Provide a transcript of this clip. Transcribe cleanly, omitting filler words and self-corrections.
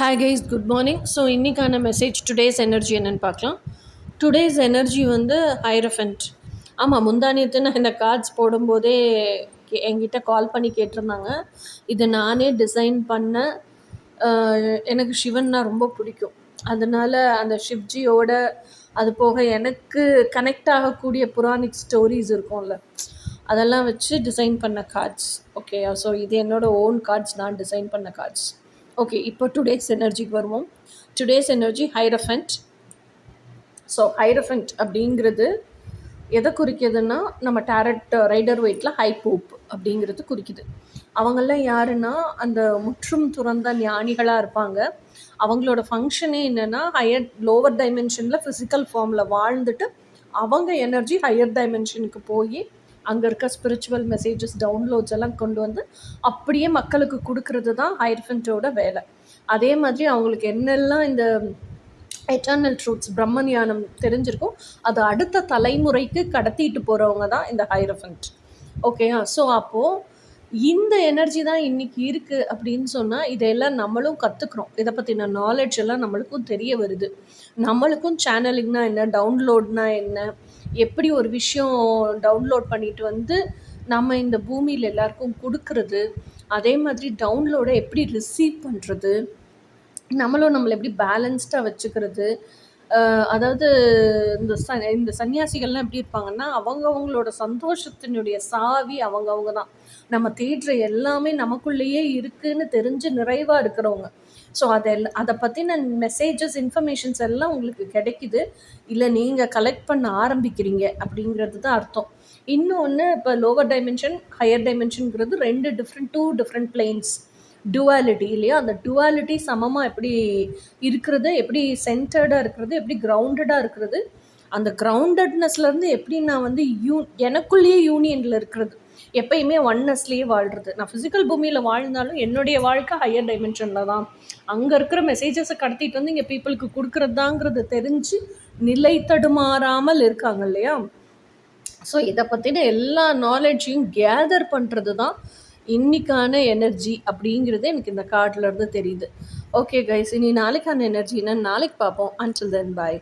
Hi guys, good morning. So இன்றைக்கான message today's energy என்னென்னு பார்க்கலாம். டுடேஸ் எனர்ஜி வந்து ஹைரஃபென்ட். ஆமாம், முந்தானியத்து நான் இந்த கார்ட்ஸ் போடும்போதே என்கிட்ட கால் பண்ணி கேட்டிருந்தாங்க. இதை நானே டிசைன் பண்ண. எனக்கு சிவன்னா ரொம்ப பிடிக்கும். அதனால் அந்த சிவ்ஜியோட அது போக எனக்கு கனெக்ட் ஆகக்கூடிய புராணிக் ஸ்டோரிஸ் இருக்கும்ல, அதெல்லாம் வச்சு டிசைன் பண்ண கார்ட்ஸ். ஓகே, ஸோ இது என்னோடய ஓன் கார்ட்ஸ், நான் டிசைன் பண்ண கார்ட்ஸ். ஓகே, இப்போ டுடேஸ் எனர்ஜிக்கு வருவோம். Today's energy hierophant. So hierophant அப்படிங்கிறது எதை குறிக்கிதுன்னா, நம்ம டேரட் ரைடர் வெயிட்டில் ஹை போப் அப்படிங்கிறது குறிக்குது. அவங்கெல்லாம் யாருன்னா, அந்த முற்றும் துறந்த ஞானிகளாக இருப்பாங்க. அவங்களோட ஃபங்க்ஷனே என்னென்னா, லோவர் டைமென்ஷனில் ஃபிசிக்கல் ஃபார்மில் வாழ்ந்துட்டு அவங்க எனர்ஜி ஹையர் டைமென்ஷனுக்கு போய் அங்கே இருக்க ஸ்பிரிச்சுவல் மெசேஜஸ், டவுன்லோட்ஸ் எல்லாம் கொண்டு வந்து அப்படியே மக்களுக்கு கொடுக்கறது தான் ஹைரஃபென்ட்டோட வேலை. அதே மாதிரி அவங்களுக்கு என்னெல்லாம் இந்த எட்டர்னல் ட்ரூத்ஸ், பிரம்ம ஞானம் தெரிஞ்சிருக்கும், அது அடுத்த தலைமுறைக்கு கடத்திட்டு போகிறவங்க தான் இந்த ஹைரஃபென்ட். ஓகேயா? ஸோ அப்போது இந்த எனர்ஜி தான் இன்றைக்கி இருக்குது அப்படின்னு சொன்னால், இதெல்லாம் நம்மளும் கற்றுக்குறோம். இதை பற்றின நாலேஜ் எல்லாம் நம்மளுக்கும் தெரிய வருது. நம்மளுக்கும் சேனலிங்னா என்ன, டவுன்லோட்னா என்ன, எப்படி ஒரு விஷயம் டவுன்லோட் பண்ணிட்டு வந்து நம்ம இந்த பூமியில் எல்லாருக்கும் கொடுக்கறது, அதே மாதிரி டவுன்லோடை எப்படி ரிசீவ் பண்ணுறது, நம்மளை எப்படி பேலன்ஸ்டாக வச்சுக்கிறது. அதாவது இந்த சன்னியாசிகள்லாம் எப்படி இருப்பாங்கன்னா, அவங்களோட சந்தோஷத்தினுடைய சாவி அவங்க தான். நம்ம தேடுற எல்லாமே நமக்குள்ளேயே இருக்குதுன்னு தெரிஞ்சு நிறைவாக இருக்கிறவங்க. ஸோ அதை பற்றின மெசேஜஸ், இன்ஃபர்மேஷன்ஸ் எல்லாம் உங்களுக்கு கிடைக்குது, இல்லை நீங்கள் கலெக்ட் பண்ண ஆரம்பிக்கிறீங்க அப்படிங்கிறது தான் அர்த்தம். இன்னொன்று, இப்போ லோவர் டைமென்ஷன், ஹையர் டைமென்ஷனுங்கிறது டூ டிஃப்ரெண்ட் பிளேன்ஸ், டுவாலிட்டி இல்லையா? அந்த டுவாலிட்டி சமமாக எப்படி இருக்கிறது, எப்படி சென்டர்டாக இருக்கிறது, எப்படி கிரவுண்டடாக இருக்கிறது, அந்த கிரவுண்டட்னஸ்லேருந்து எப்படி நான் வந்து எனக்குள்ளேயே யூனியனில் இருக்கிறது, எப்பயுமே ஒன்னஸ்லேயே வாழ்கிறது. நான் ஃபிசிக்கல் பூமியில் வாழ்ந்தாலும் என்னுடைய வாழ்க்கை ஹையர் டைமென்ஷனில் தான். அங்கே இருக்கிற மெசேஜஸை கடத்திட்டு வந்து இங்கே பீப்புளுக்கு கொடுக்குறது தாங்கிறது தெரிஞ்சு நிலை தடுமாறாமல் இருக்காங்க இல்லையா? ஸோ இதை பற்றின எல்லா நாலேஜையும் கேதர் பண்ணுறது தான் இன்னைக்கான எனர்ஜி அப்படிங்கிறது எனக்கு இந்த கார்டில் இருந்து தெரியுது. ஓகே கைஸ், இனி நாளைக்கான எனர்ஜி என்னன்னு நாளைக்கு பார்ப்போம். அன்டில் தென், பாய்.